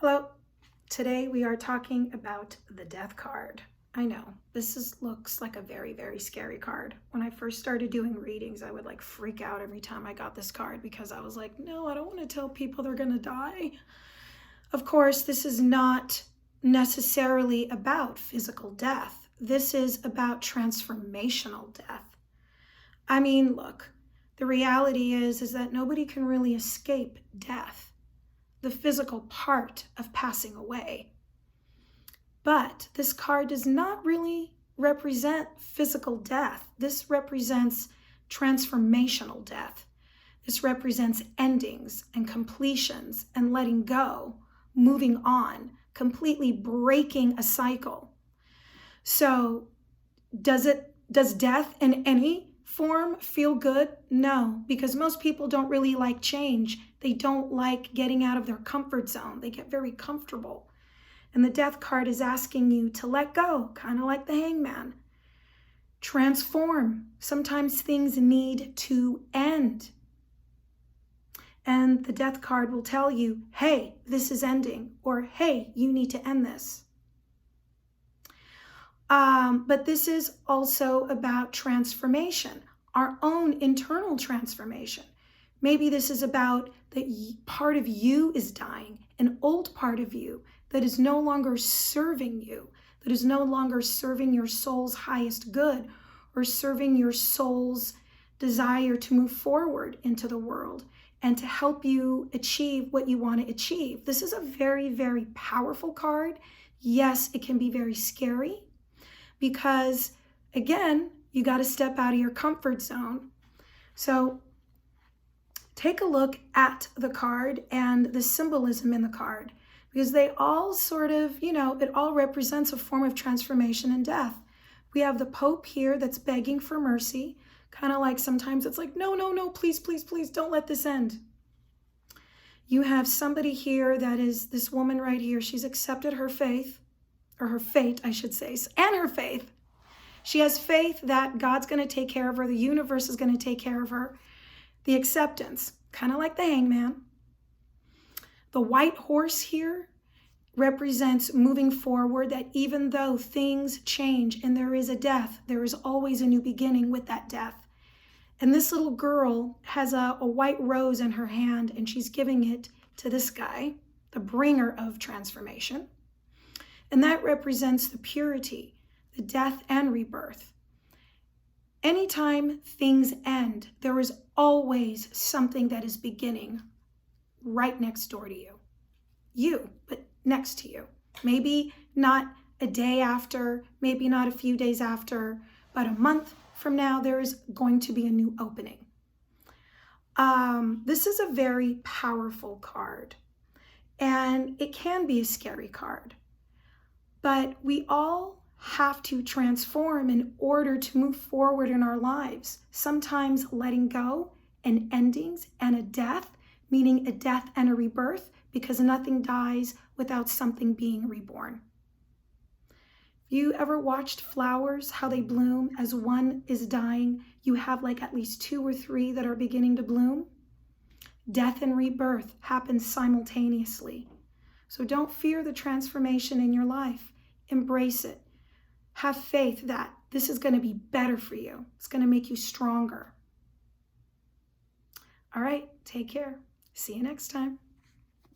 Hello, today we are talking about the Death card. I know, looks like a very, very scary card. When I first started doing readings, I would freak out every time I got this card because I was like, no, I don't want to tell people they're gonna die. Of course, this is not necessarily about physical death. This is about transformational death. I mean, look, the reality is that nobody can really escape death, the physical part of passing away. But this card does not really represent physical death. This represents transformational death. This represents endings and completions and letting go, moving on, completely breaking a cycle. So does death in any form feel good? No, because most people don't really like change. They don't like getting out of their comfort zone. They get very comfortable. And the Death card is asking you to let go, kind of like the Hangman. Transform. Sometimes things need to end. And the Death card will tell you, hey, this is ending, or hey, you need to end this. But this is also about transformation, our own internal transformation. Maybe this is about that part of you is dying, an old part of you that is no longer serving you, that is no longer serving your soul's highest good or serving your soul's desire to move forward into the world and to help you achieve what you want to achieve. This is a very, very powerful card. Yes, it can be very scary because, again, you got to step out of your comfort zone. So take a look at the card and the symbolism in the card, because they all sort of, it all represents a form of transformation and death. We have the Pope here that's begging for mercy, kind of like sometimes it's like, no, no, no, please, please, please, don't let this end. You have somebody here that is this woman right here. She's accepted her faith, or her fate, I should say, and her faith. She has faith that God's going to take care of her. The universe is going to take care of her. The acceptance, kind of like the Hangman. The white horse here represents moving forward, that even though things change and there is a death, there is always a new beginning with that death. And this little girl has a white rose in her hand, and she's giving it to this guy, the bringer of transformation. And that represents the purity, the death and rebirth. Anytime things end, there is always something that is beginning right next door to you. You, but next to you. Maybe not a day after, maybe not a few days after, but a month from now, there is going to be a new opening. This is a very powerful card, and it can be a scary card, but we all have to transform in order to move forward in our lives. Sometimes letting go and endings and a death, meaning a death and a rebirth, because nothing dies without something being reborn. You ever watched flowers, how they bloom? As one is dying, you have at least 2 or 3 that are beginning to bloom. Death and rebirth happen simultaneously. So don't fear the transformation in your life. Embrace it. Have faith that this is going to be better for you. It's going to make you stronger. All right, take care. See you next time.